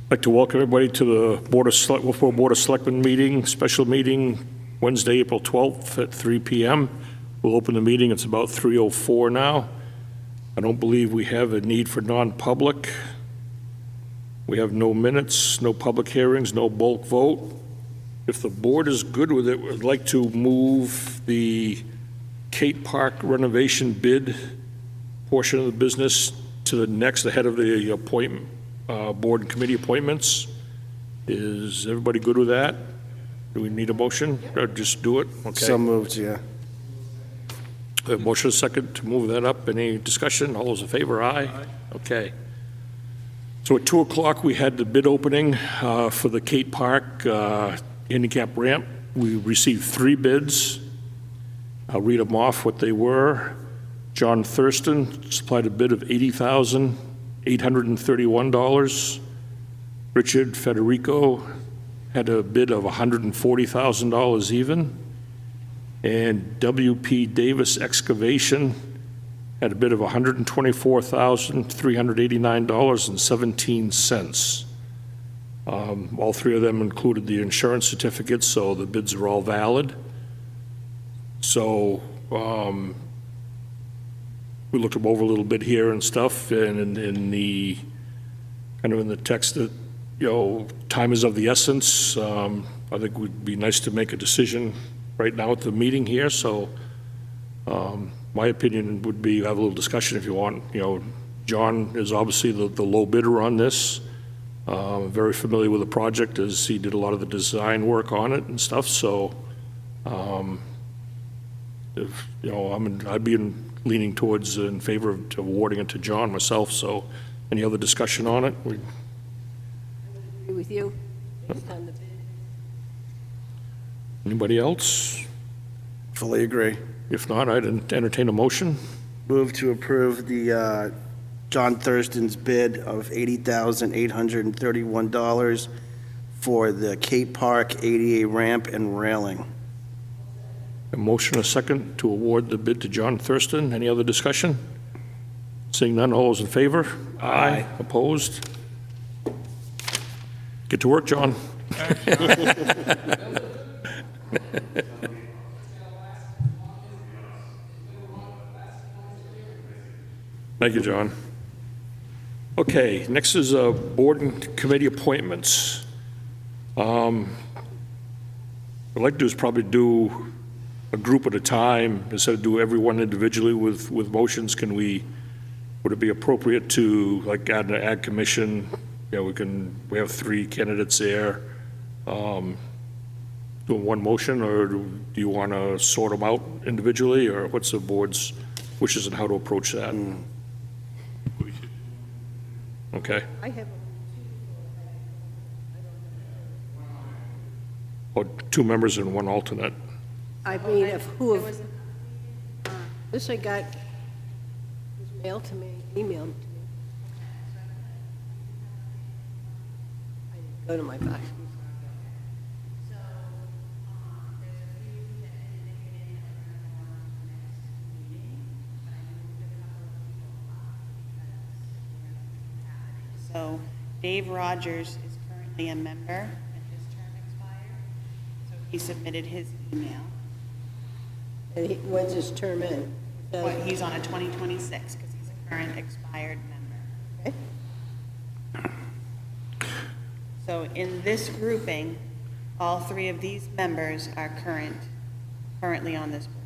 I'd like to welcome everybody to the Wolfeboro Board of Selectmen meeting, special meeting, Wednesday, April 12th at 3 p.m. We'll open the meeting. It's about 3:04 now. I don't believe we have a need for non-public. We have no minutes, no public hearings, no bulk vote. If the board is good with it, we'd like to move the Kate Park renovation bid portion of the business to the next, ahead of the appointment, board and committee appointments. Is everybody good with that? Do we need a motion or just do it? Okay. So moved, yeah. A motion, a second to move that up. Any discussion? All those in favor? Aye. Okay. So at 2 o'clock, we had the bid opening for the Kate Park handicap ramp. We received 3 bids. I'll read them off what they were. John Thurston supplied a bid of $80,831. Richard Federico had a bid of $140,000 even. And W.P. Davis Excavation had a bid of $124,389.17. All 3 of them included the insurance certificates, so the bids are all valid. So we looked them over a little bit here and stuff, and in the kind of in the text that, you know, time is of the essence. I think it would be nice to make a decision right now at the meeting here. So my opinion would be have a little discussion if you want. You know, John is obviously the low bidder on this. Very familiar with the project as he did a lot of the design work on it and stuff. So, if, you know, I'd be leaning towards in favor of awarding it to John myself. So, any other discussion on it? I would agree with you based on the bid. Anybody else? Fully agree. If not, I'd entertain a motion. Move to approve the John Thurston's bid of $80,831 for the Kate Park ADA ramp and railing. A motion, a second, to award the bid to John Thurston. Any other discussion? Seeing none, all those in favor? Aye. Opposed? Get to work, John. Thank you, John. Okay, next is board and committee appointments. What I'd like to do is probably do a group at a time instead of do everyone individually with motions. Would it be appropriate to like add an ag commission? You know, we have 3 candidates there. Doing one motion, or do you want to sort them out individually, or what's the board's wishes and how to approach that? Okay. I have Or 2 members and 1 alternate. I mean, of who of this I got was mailed to me, emailed to me. I didn't go to my box. So Dave Rogers is currently a member, and his term expired. So he submitted his email. And when's his term in? Well, he's on a 2026 because he's a current expired member. Okay. So in this grouping, all 3 of these members are currently on this board.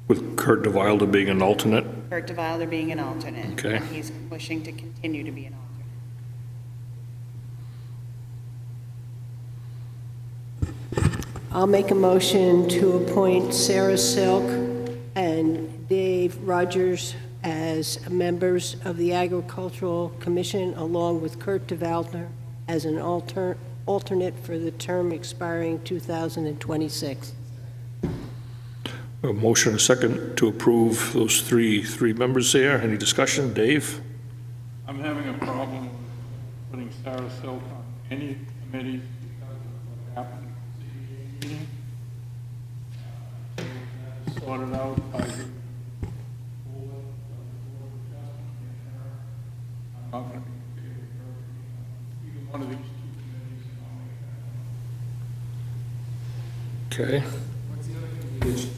With Kurt DeWilder being an alternate. Kurt DeWilder being an alternate. Okay. And he's wishing to continue to be an alternate. I'll make a motion to appoint Sarah Silk and Dave Rogers as members of the Agricultural Commission, along with Kurt DeWaldner as an alternate for the term expiring 2026. A motion, a second, to approve those three members there. Any discussion? Dave? I'm having a problem with putting Sarah Silk on any committee because of what happened at the CEA meeting. Sorted out by the board of adjustment. I'm not going to be in favor of her being on one of these two committees. Okay.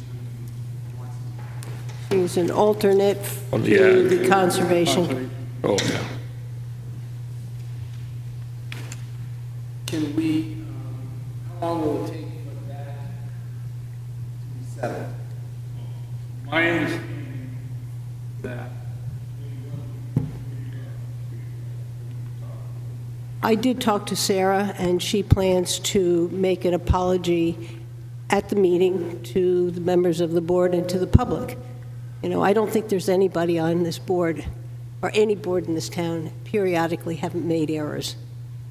She's an alternate On the to ag. the conservation. Oh, yeah. Can we, how long will it take for that to be settled? My understanding that I did talk to Sarah, and she plans to make an apology at the meeting to the members of the board and to the public. You know, I don't think there's anybody on this board, or any board in this town, periodically haven't made errors.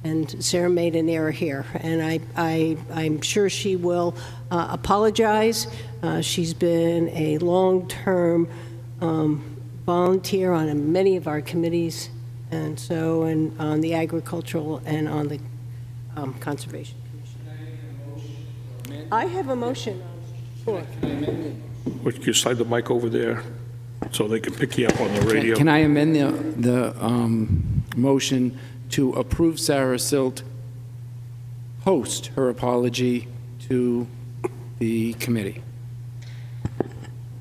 And Sarah made an error here, and I'm sure she will apologize. She's been a long-term volunteer on many of our committees, and so, and on the agricultural and on the conservation commission. I have a motion on the floor. Would you slide the mic over there so they can pick you up on the radio? Can I amend the motion to approve Sarah Silt post her apology to the committee?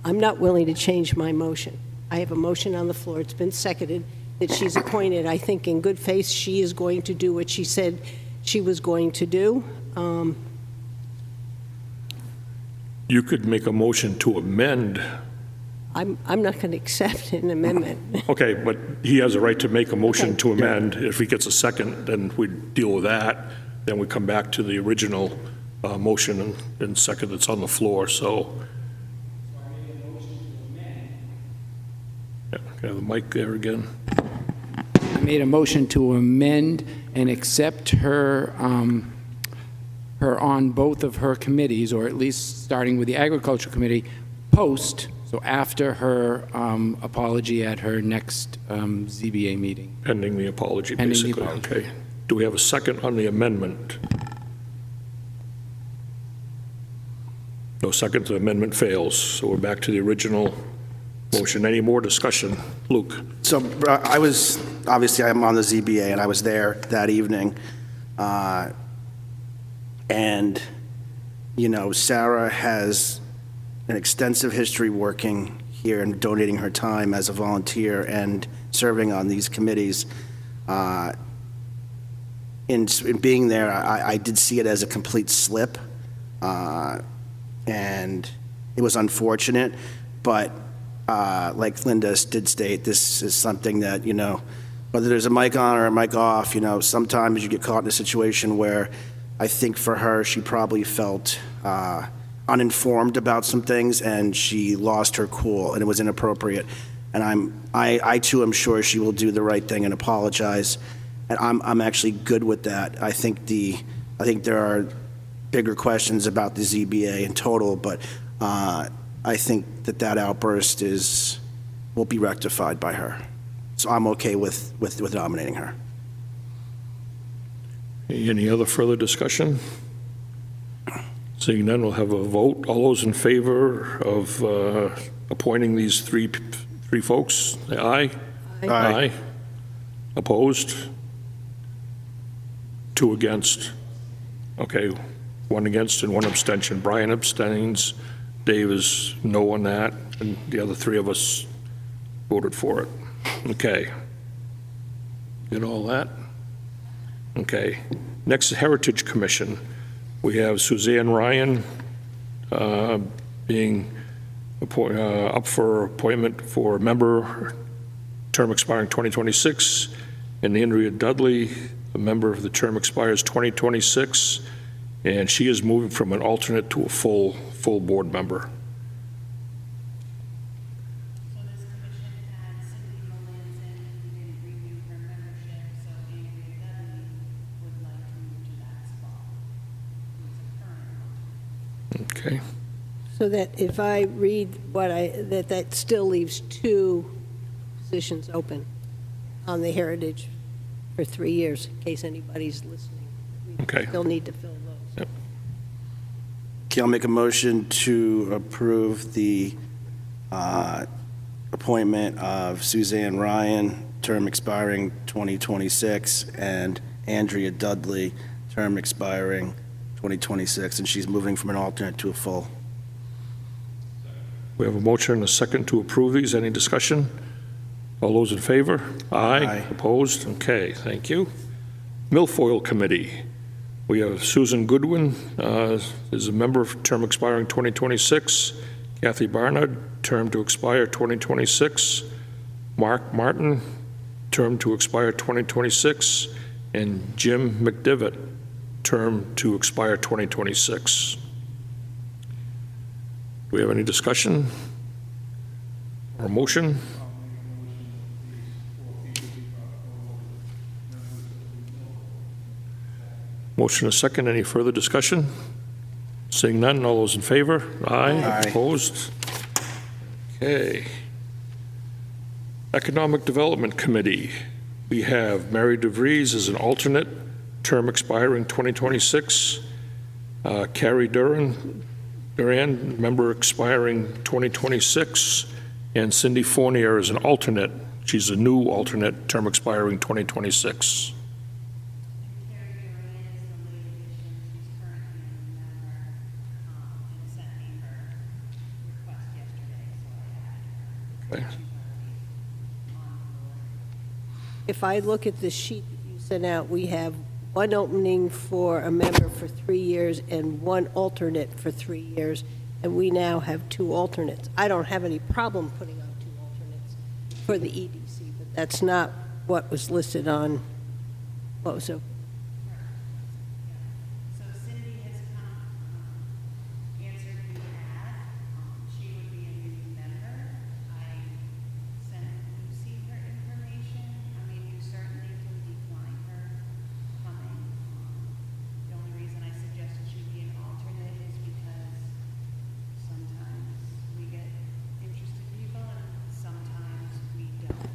I'm not willing to change my motion. I have a motion on the floor. It's been seconded that she's appointed. I think in good faith, she is going to do what she said she was going to do. You could make a motion to amend. I'm not going to accept an amendment. Okay, but he has a right to make a motion Okay. to amend. If he gets a second, then we deal with that. Then we come back to the original motion and second that's on the floor, so. Yeah, can I have the mic there again? I made a motion to amend and accept her, her on both of her committees, or at least starting with the Agriculture Committee, post, so after her apology at her next ZBA meeting. Pending the apology, Pending the basically. apology. Okay. Do we have a second on the amendment? No second, the amendment fails. So we're back to the original motion. Any more discussion? Luke? So I was, obviously, I'm on the ZBA, and I was there that evening. And, you know, Sarah has an extensive history working here and donating her time as a volunteer and serving on these committees. In being there, I did see it as a complete slip, and it was unfortunate, but like Linda did state, this is something that, you know, whether there's a mic on or a mic off, you know, sometimes you get caught in a situation where I think for her, she probably felt uninformed about some things, and she lost her cool, and it was inappropriate. And I too am sure she will do the right thing and apologize. And I'm actually good with that. I think there are bigger questions about the ZBA in total, but I think that outburst will be rectified by her. So I'm okay with nominating her. Any other further discussion? Seeing none, we'll have a vote. All those in favor of appointing these three folks, say aye. Aye. Aye. Opposed? 2 against. Okay, 1 against and 1 abstention. Brian abstains. Dave is no on that, and the other 3 of us voted for it. Okay. Get all that? Okay. Next, Heritage Commission. We have Suzanne Ryan being up for appointment for member, term expiring 2026, and Andrea Dudley, a member of the term expires 2026, and she is moving from an alternate to a full board member. So this commission had Cindy Melanson, who didn't renew her membership, so Andrea Dudley would like to move to that spot. Who's a current alternate. Okay. So that if I read that still leaves 2 positions open on the Heritage for 3 years, in case anybody's listening. We Okay. still need to fill those. Yep. Okay, I'll make a motion to approve the appointment of Suzanne Ryan, term expiring 2026, and Andrea Dudley, term expiring 2026, and she's moving from an alternate to a full. We have a motion and a second to approve these. Any discussion? All those in favor? Aye. Opposed? Okay, thank you. Milfoil Committee. We have Susan Goodwin is a member, term expiring 2026. Kathy Barnard, term to expire 2026. Mark Martin, term to expire 2026. And Jim McDivitt, term to expire 2026. Do we have any discussion or motion? Motion a second. Any further discussion? Seeing none, all those in favor? Aye. Opposed? Okay. Economic Development Committee. We have Mary DeVries as an alternate, term expiring 2026. Carrie Duran, member expiring 2026. And Cindy Fournier is an alternate. She's a new alternate, term expiring 2026. Carrie Duran is the late addition. She's currently a member, and sent me her request yesterday, so I added her. Okay. She's already on board. If I look at the sheet that you sent out, we have one opening for a member for 3 years and one alternate for 3 years, and we now have 2 alternates. I don't have any problem putting on 2 alternates for the EDC, but that's not what was listed on what was open. So Cindy has come, answered the ad. She would be a new member. I sent Lucy her information. I mean, you certainly can decline her coming. The only reason I suggested she be an alternate is because sometimes we get interested people and sometimes we don't.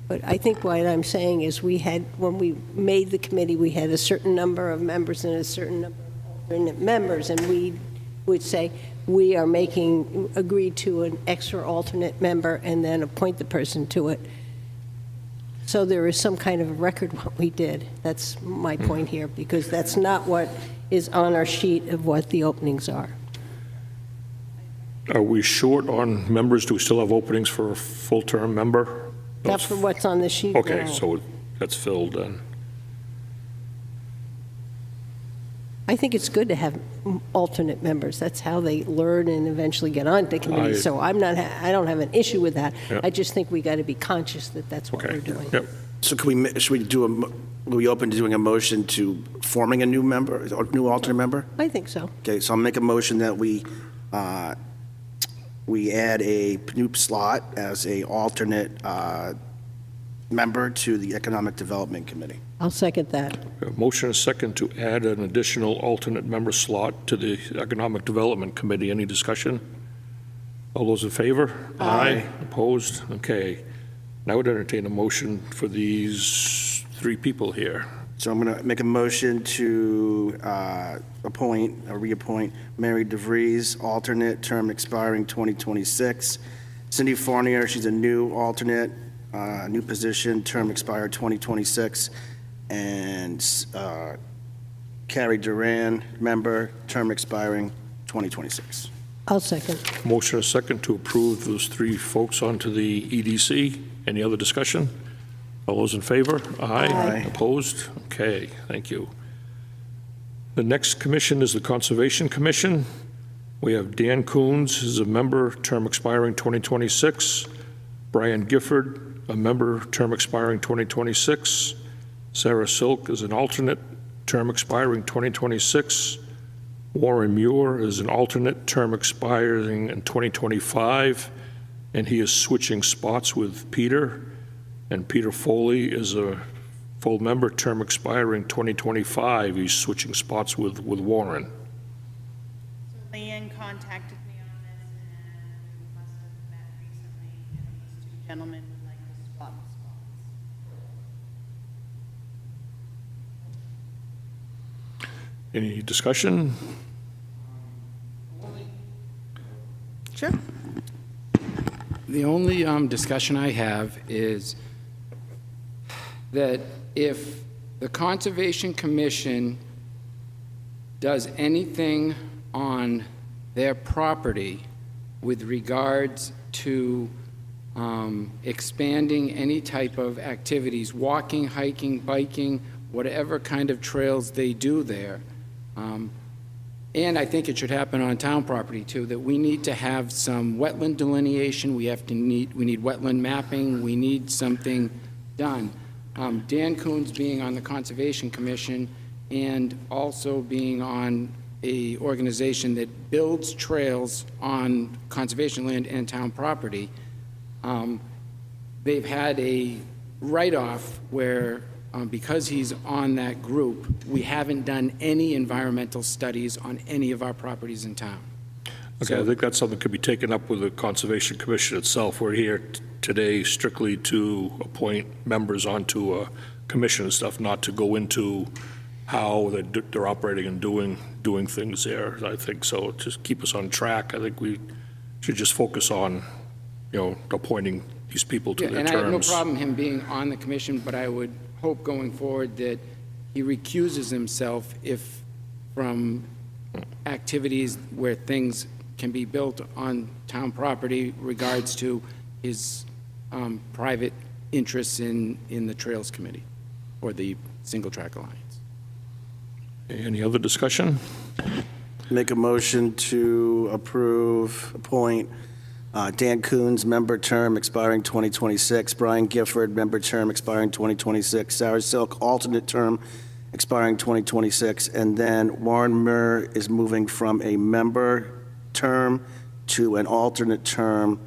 But I think what I'm saying is we had, when we made the committee, we had a certain number of members and a certain number of alternate members, and we would say, we are agree to an extra alternate member and then appoint the person to it. So there is some kind of a record what we did. That's my point here, because that's not what is on our sheet of what the openings are. Are we short on members? Do we still have openings for a full-term member? Not for what's on the sheet now. Okay, so that's filled then. I think it's good to have alternate members. That's how they learn and eventually get on to committees. So I don't have an issue with that. Yeah. I just think we got to be conscious that that's what Okay. we're doing. Yep. So should we are we open to doing a motion to forming a new member, or new alternate member? I think so. Okay, so I'll make a motion that we add a new slot as a alternate member to the Economic Development Committee. I'll second that. A motion and a second to add an additional alternate member slot to the Economic Development Committee. Any discussion? All those in favor? Aye. Opposed? Okay. Now I would entertain a motion for these 3 people here. So I'm going to make a motion to reappoint Mary DeVries, alternate, term expiring 2026. Cindy Fournier, she's a new alternate, new position, term expired 2026. And Carrie Duran, member, term expiring 2026. I'll second. Motion and a second to approve those 3 folks onto the EDC. Any other discussion? All those in favor? Aye. Aye. Opposed? Okay, thank you. The next commission is the Conservation Commission. We have Dan Coons as a member, term expiring 2026. Brian Gifford, a member, term expiring 2026. Sarah Silk is an alternate, term expiring 2026. Warren Muir is an alternate, term expiring in 2025, and he is switching spots with Peter. And Peter Foley is a full member, term expiring 2025. He's switching spots with Warren. So Leanne contacted me on this, and we must have met recently, and these 2 gentlemen would like to swap spots. Any discussion? Sure. The only discussion I have is that if the Conservation Commission does anything on their property with regards to expanding any type of activities, walking, hiking, biking, whatever kind of trails they do there, and I think it should happen on town property too, that we need to have some wetland delineation, we need wetland mapping, we need something done. Dan Coons being on the Conservation Commission and also being on a organization that builds trails on conservation land and town property, they've had a write-off where because he's on that group, we haven't done any environmental studies on any of our properties in town. Okay, I think that's something that could be taken up with the Conservation Commission itself. We're here today strictly to appoint members onto a commission and stuff, not to go into how they're operating and doing things there. I think so. Just keep us on track. I think we should just focus on, appointing these people to their And terms. I have no problem him being on the commission, but I would hope going forward that he recuses himself if from activities where things can be built on town property regards to his private interests in the Trails Committee or the Single Track Alliance. Any other discussion? Make a motion to appoint Dan Coons, member term expiring 2026, Brian Gifford, member term expiring 2026, Sarah Silk, alternate term expiring 2026, and then Warren Muir is moving from a member term to an alternate term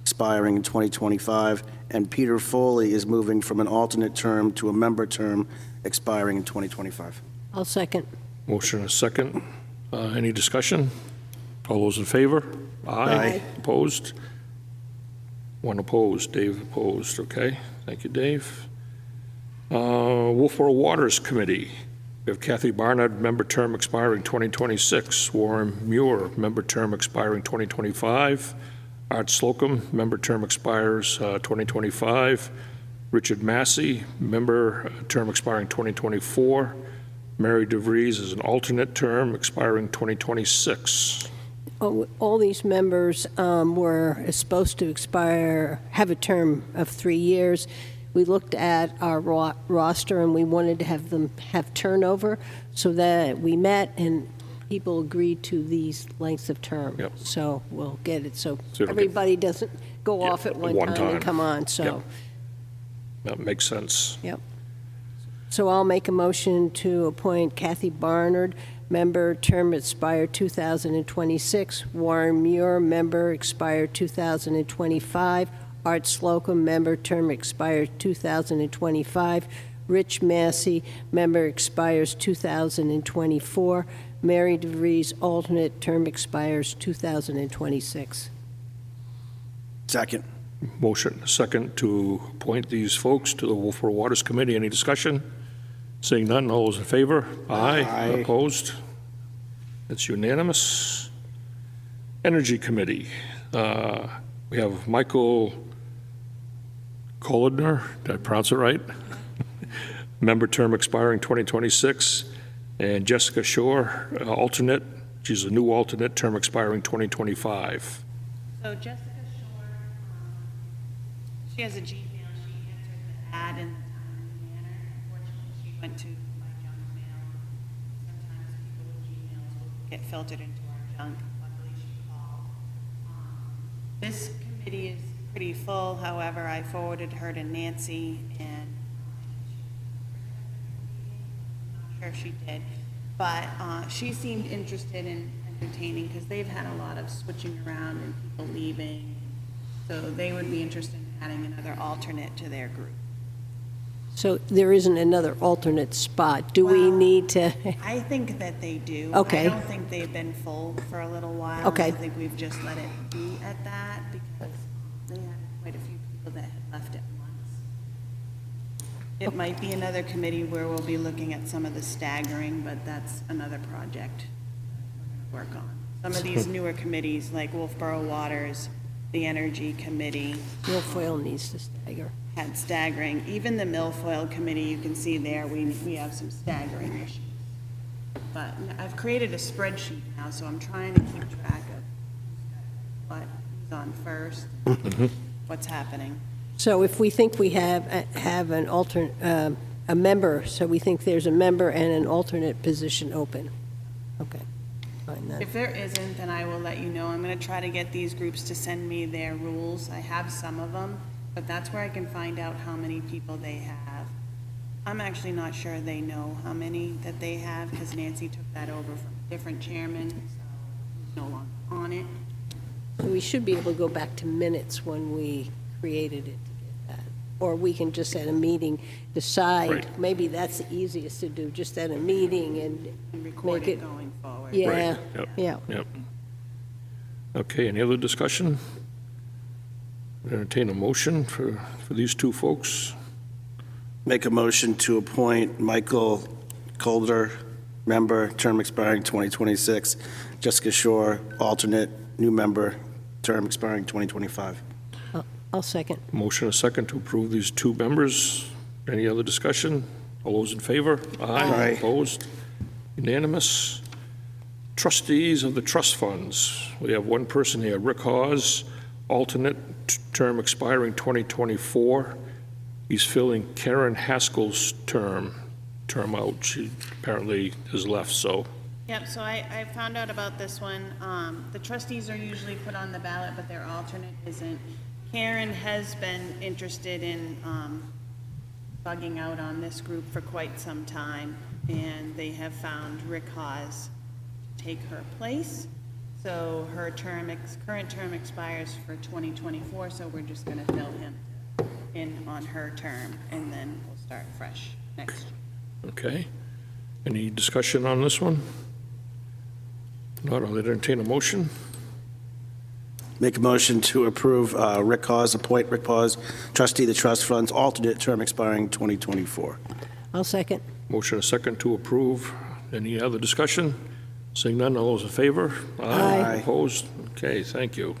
expiring in 2025, and Peter Foley is moving from an alternate term to a member term expiring in 2025. I'll second. Motion and a second. Any discussion? All those in favor? Aye. Opposed? One opposed. Dave opposed. Okay. Thank you, Dave. Wolfeboro Waters Committee. We have Kathy Barnard, member term expiring 2026. Warren Muir, member term expiring 2025. Art Slocum, member term expires 2025. Richard Massey, member term expiring 2024. Mary DeVries is an alternate term expiring 2026. All these members were supposed to have a term of 3 years. We looked at our roster and we wanted to have them have turnover, so that we met and people agreed to these lengths of term. Yep. So we'll get it, so So it'll everybody doesn't go Yeah, off at one one time time. and come on, so. Yep. That makes sense. Yep. So I'll make a motion to appoint Kathy Barnard, member, term expire 2026. Warren Muir, member, expire 2025. Art Slocum, member, term expires 2025. Rich Massey, member, expires 2024. Mary DeVries, alternate, term expires 2026. Second. Motion and a second to appoint these folks to the Wolfeboro Waters Committee. Any discussion? Seeing none, all those in favor? Aye. Aye. Opposed? It's unanimous. Energy Committee. We have Michael Kolodner, did I pronounce it right? Member term expiring 2026. And Jessica Shore, alternate. She's a new alternate, term expiring 2025. So Jessica Shore, she has a Gmail. She answered the ad in the timely manner. Unfortunately, she went to my junk mail. Sometimes people with Gmails will get filtered into our junk. Luckily, she called. This committee is pretty full. However, I forwarded her to Nancy, and I'm not sure if she did, but she seemed interested in entertaining because they've had a lot of switching around and people leaving. So they would be interested in adding another alternate to their group. So there isn't another alternate spot. Do we Well, need to? I think that they do. Okay. I don't think they've been full for a little while. Okay. I think we've just let it be at that because they had quite a few people that had left at once. It might be another committee where we'll be looking at some of the staggering, but that's another project we're going to work on. Some of these newer committees, like Wolfeboro Waters, the Energy Committee Milfoil needs to stagger. had staggering. Even the Milfoil Committee, you can see there, we have some staggering issues. But I've created a spreadsheet now, so I'm trying to keep track of who's on first, what's happening. So if we think we have an alternate, a member, so we think there's a member and an alternate position open. Okay, fine then. If there isn't, then I will let you know. I'm going to try to get these groups to send me their rules. I have some of them, but that's where I can find out how many people they have. I'm actually not sure they know how many that they have, because Nancy took that over from a different chairman, so he's no longer on it. So we should be able to go back to minutes when we created it to get that. Or we can just at a meeting decide, Right. maybe that's the easiest to do, just at a meeting And record Make it it- going forward. yeah, Right, yep. yeah. Yep. Okay, any other discussion? Entertain a motion for these two folks. Make a motion to appoint Michael Calder, member, term expiring 2026, Jessica Shore, alternate, new member, term expiring 2025. I'll second. Motion a second to approve these two members. Any other discussion? All those in favor? Aye. Opposed? Unanimous. Trustees of the trust funds. We have one person here, Rick Hawes, alternate, term expiring 2024. He's filling Karen Haskell's term out. She apparently has left, so. Yep, so I found out about this one. The trustees are usually put on the ballot, but their alternate isn't. Karen has been interested in bugging out on this group for quite some time, and they have found Rick Hawes to take her place. So her current term expires for 2024, so we're just going to fill him in on her term, and then we'll start fresh next year. Okay. Any discussion on this one? Not, I'll entertain a motion. Make a motion to approve Rick Hawes, appoint Rick Hawes, trustee of the trust funds, alternate, term expiring 2024. I'll second. Motion a second to approve. Any other discussion? Seeing none, all those in favor? Aye. Opposed? Okay, thank you.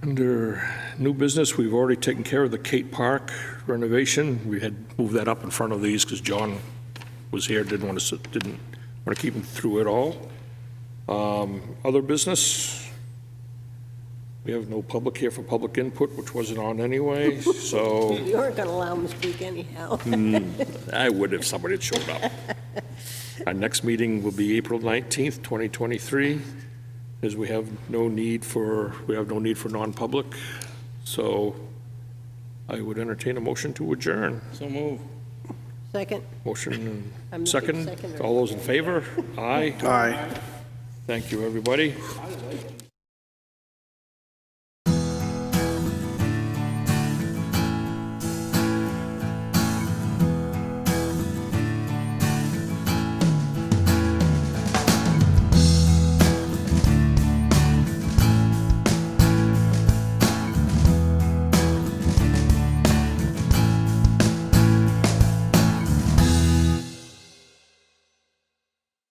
Under new business, we've already taken care of the Kate Park renovation. We had moved that up in front of these because John was here, didn't want to keep him through it all. Other business? We have no public here for public input, which wasn't on anyway, so You aren't going to allow him to speak anyhow. I would if somebody had showed up. Our next meeting will be April 19th, 2023, as we have no need for non-public. So I would entertain a motion to adjourn. So move. Second. Motion I'm second. second. All those in favor? Aye. Aye. Thank you, everybody.